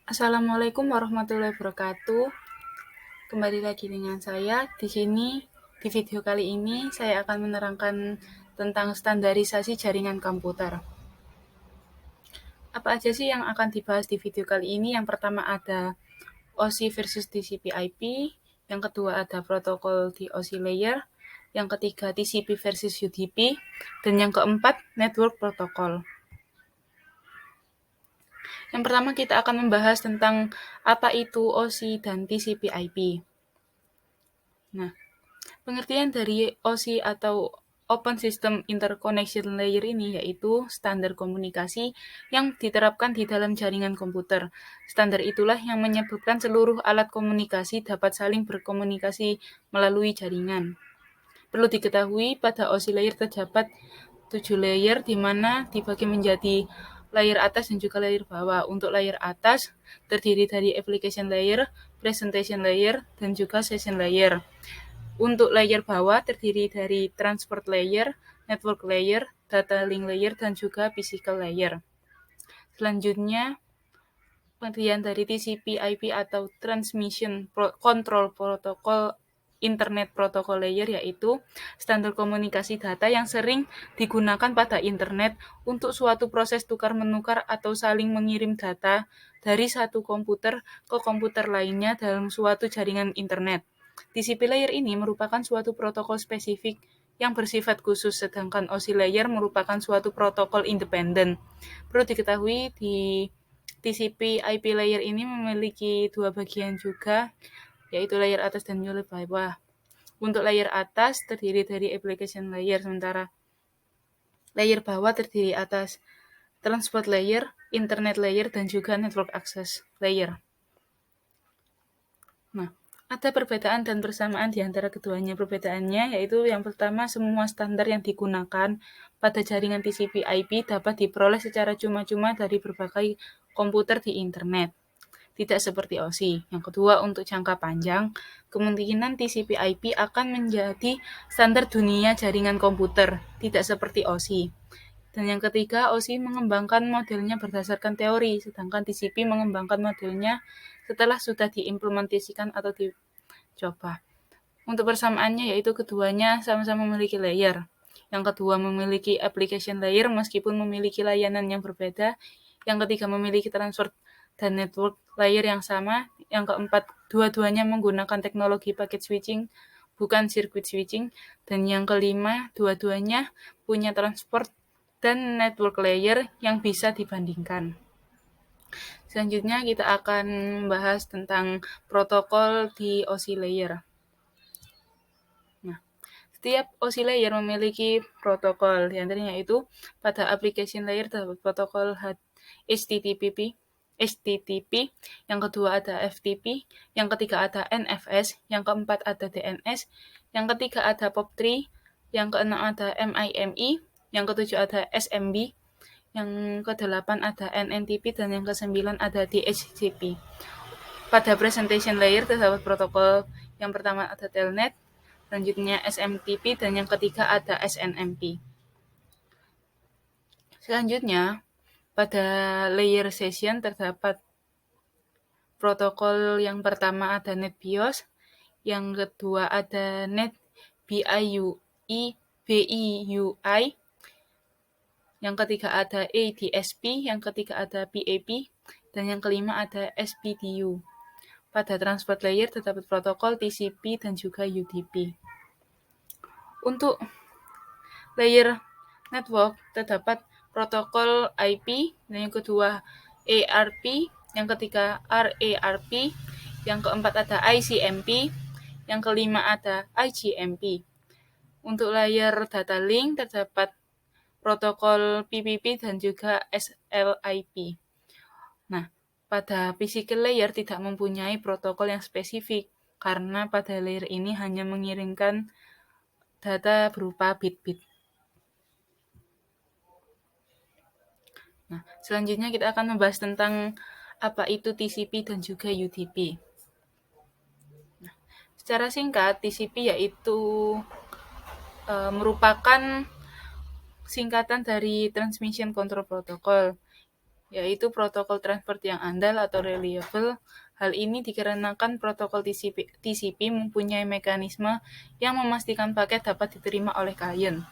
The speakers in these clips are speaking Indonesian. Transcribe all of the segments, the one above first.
Assalamualaikum warahmatullahi wabarakatuh. Kembali lagi dengan saya di sini. Di video kali ini saya akan menerangkan tentang standarisasi jaringan komputer. Apa aja sih yang akan dibahas di video kali ini? Yang pertama ada OSI versus TCP/IP, yang kedua ada protokol di OSI layer, yang ketiga TCP versus UDP, dan yang keempat network protocol. Yang pertama kita akan membahas tentang apa itu OSI dan TCP/IP. Nah, pengertian dari OSI atau Open System Interconnection Layer ini yaitu standar komunikasi yang diterapkan di dalam jaringan komputer. Standar itulah yang menyebabkan seluruh alat komunikasi dapat saling berkomunikasi melalui jaringan. Perlu diketahui pada OSI layer terdapat 7 layer di mana dibagi menjadi layer atas dan juga layer bawah. Untuk layer atas terdiri dari application layer, presentation layer, dan juga session layer. Untuk layer bawah terdiri dari transport layer, network layer, data link layer, dan juga physical layer. Selanjutnya, pengertian dari TCP/IP atau Transmission Control Protocol Internet Protocol Layer yaitu standar komunikasi data yang sering digunakan pada internet untuk suatu proses tukar-menukar atau saling mengirim data dari satu komputer ke komputer lainnya dalam suatu jaringan internet. TCP layer ini merupakan suatu protokol spesifik yang bersifat khusus, sedangkan OSI layer merupakan suatu protokol independen. Perlu diketahui di TCP IP layer ini memiliki dua bagian juga, yaitu layer atas dan layer bawah. Untuk layer atas terdiri dari application layer, sementara layer bawah terdiri atas transport layer, internet layer, dan juga network access layer. Nah, ada perbedaan dan persamaan di antara keduanya. Perbedaannya yaitu yang pertama, semua standar yang digunakan pada jaringan TCP/IP dapat diperoleh secara cuma-cuma dari berbagai komputer di internet. Tidak seperti OSI. Yang kedua, untuk jangka panjang, kemungkinan TCP/IP akan menjadi standar dunia jaringan komputer, tidak seperti OSI. Dan yang ketiga, OSI mengembangkan modelnya berdasarkan teori, sedangkan TCP mengembangkan modelnya setelah sudah diimplementasikan atau dicoba. Untuk persamaannya yaitu keduanya sama-sama memiliki layer. Yang kedua memiliki application layer meskipun memiliki layanan yang berbeda. Yang ketiga memiliki transport dan network layer yang sama. Yang keempat, dua-duanya menggunakan teknologi packet switching, bukan circuit switching. Dan yang kelima, dua-duanya punya transport dan network layer yang bisa dibandingkan. Selanjutnya kita akan membahas tentang protokol di OSI layer. Nah, setiap OSI layer memiliki protokol, di antaranya itu pada application layer terdapat protokol HTTP, yang kedua ada FTP, yang ketiga ada NFS, yang keempat ada DNS, yang ketiga ada POP3, yang keenam ada MIME, yang ketujuh ada SMB, yang kedelapan ada NNTP, dan yang kesembilan ada DHCP. Pada presentation layer terdapat protokol yang pertama ada Telnet, selanjutnya SMTP, dan yang ketiga ada SNMP. Selanjutnya, pada layer session terdapat protokol yang pertama ada NetBIOS, yang kedua ada NetBIUI, yang ketiga ada ADSP, yang ketiga ada PAP, dan yang kelima ada SPDU. Pada transport layer terdapat protokol TCP dan juga UDP. Untuk layer network terdapat protokol IP, dan yang kedua ARP, yang ketiga RARP, yang keempat ada ICMP, yang kelima ada IGMP. Untuk layer data link terdapat protokol PPP dan juga SLIP. Nah, pada physical layer tidak mempunyai protokol yang spesifik, karena pada layer ini hanya mengirimkan data berupa bit-bit. Nah, selanjutnya kita akan membahas tentang apa itu TCP dan juga UDP. Nah, secara singkat, TCP yaitu merupakan singkatan dari Transmission Control Protocol. yaitu protokol transport yang andal atau reliable. Hal ini dikarenakan protokol TCP mempunyai mekanisme yang memastikan paket dapat diterima oleh klien.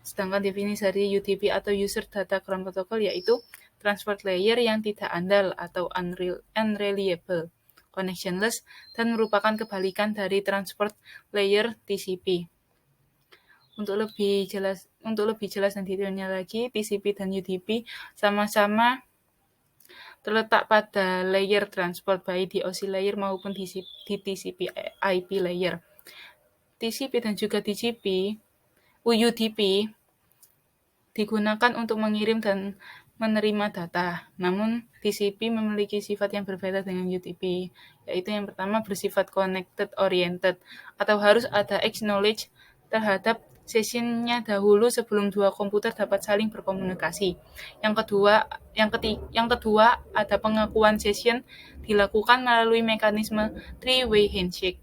Sedangkan definisi dari UDP atau User Data Ground Protocol yaitu transport layer yang tidak andal atau unreliable, connectionless, dan merupakan kebalikan dari transport layer TCP. Untuk lebih jelas dan detailnya lagi, TCP dan UDP sama-sama terletak pada layer transport baik di OSI layer maupun di TCP IP layer. TCP dan juga UDP digunakan untuk mengirim dan menerima data. Namun, TCP memiliki sifat yang berbeda dengan UDP, yaitu yang pertama bersifat connected oriented, atau harus ada acknowledge terhadap sessionnya dahulu sebelum dua komputer dapat saling berkomunikasi. Yang kedua ada pengakuan session dilakukan melalui mekanisme three-way handshake.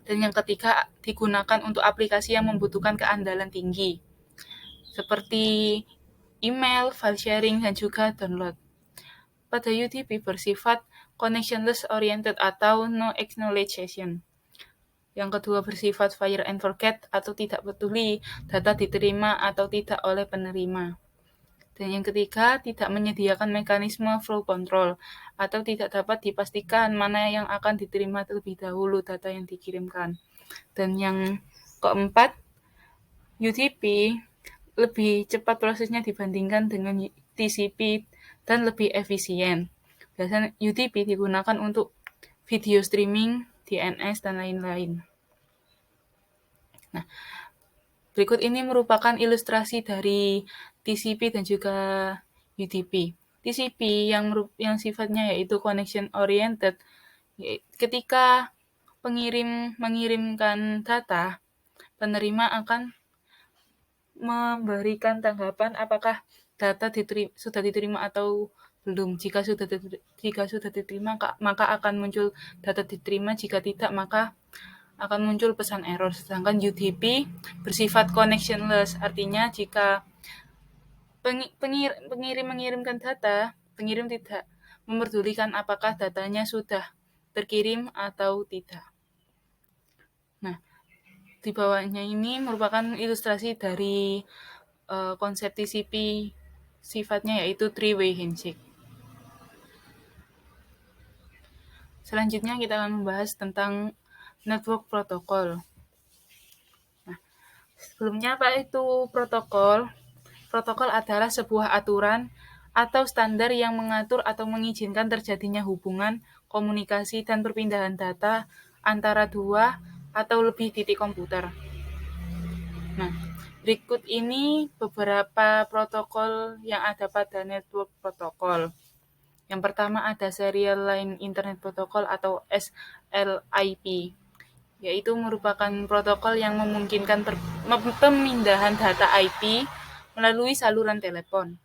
Dan yang ketiga digunakan untuk aplikasi yang membutuhkan keandalan tinggi, seperti email, file sharing, dan juga download. Pada UDP bersifat connectionless oriented atau no acknowledge session. Yang kedua bersifat fire and forget atau tidak peduli data diterima atau tidak oleh penerima. Dan yang ketiga tidak menyediakan mekanisme flow control atau tidak dapat dipastikan mana yang akan diterima terlebih dahulu data yang dikirimkan. Dan yang keempat, UDP lebih cepat prosesnya dibandingkan dengan TCP dan lebih efisien. Biasanya UDP digunakan untuk video streaming, DNS, dan lain-lain. Nah, berikut ini merupakan ilustrasi dari TCP dan juga UDP. TCP yang sifatnya yaitu connection oriented, ketika pengirim mengirimkan data, penerima akan memberikan tanggapan apakah data sudah diterima atau belum. Jika sudah diterima, maka akan muncul data diterima. Jika tidak, maka akan muncul pesan error. Sedangkan UDP bersifat connectionless, artinya jika pengirim mengirimkan data, pengirim tidak memperdulikan apakah datanya sudah terkirim atau tidak. Nah, di bawahnya ini merupakan ilustrasi dari konsep TCP sifatnya yaitu three-way handshake. Selanjutnya kita akan membahas tentang network protokol. Nah, sebelumnya apa itu protokol? Protokol adalah sebuah aturan atau standar yang mengatur atau mengizinkan terjadinya hubungan, komunikasi, dan perpindahan data antara dua atau lebih titik komputer. Nah, berikut ini beberapa protokol yang ada pada network protokol. Yang pertama ada Serial Line Internet Protocol atau SLIP, yaitu merupakan protokol yang memungkinkan pemindahan data IP melalui saluran telepon.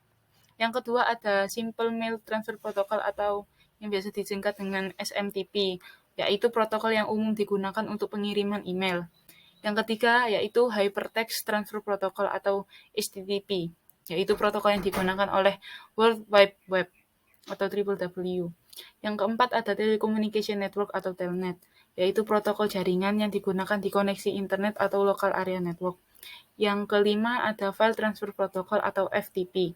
Yang kedua ada Simple Mail Transfer Protocol atau yang biasa disingkat dengan SMTP, yaitu protokol yang umum digunakan untuk pengiriman email. Yang ketiga yaitu Hypertext Transfer Protocol atau HTTP, yaitu protokol yang digunakan oleh World Wide Web atau WWW. Yang keempat ada Telecommunication Network atau Telnet, yaitu protokol jaringan yang digunakan di koneksi internet atau local area network. Yang kelima ada File Transfer Protocol atau FTP,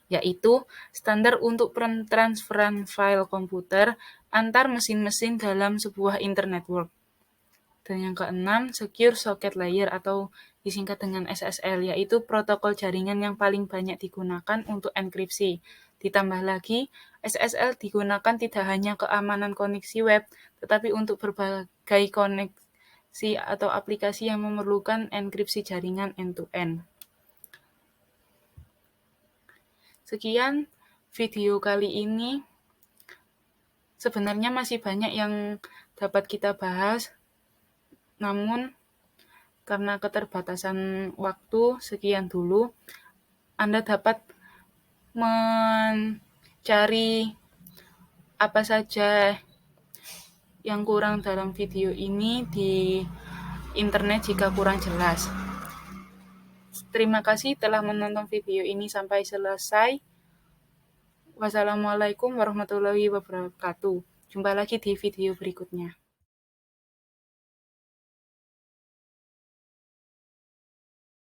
yaitu standar untuk transferan file komputer antar mesin-mesin dalam sebuah internetwork. Dan yang keenam, Secure Socket Layer atau disingkat dengan SSL, yaitu protokol jaringan yang paling banyak digunakan untuk enkripsi. Ditambah lagi, SSL digunakan tidak hanya keamanan koneksi web, tetapi untuk berbagai koneksi atau aplikasi yang memerlukan enkripsi jaringan end-to-end. Sekian video kali ini. Sebenarnya masih banyak yang dapat kita bahas, namun karena keterbatasan waktu, sekian dulu. Anda dapat mencari apa saja yang kurang dalam video ini di internet jika kurang jelas. Terima kasih telah menonton video ini sampai selesai. Wassalamualaikum warahmatullahi wabarakatuh. Jumpa lagi di video berikutnya.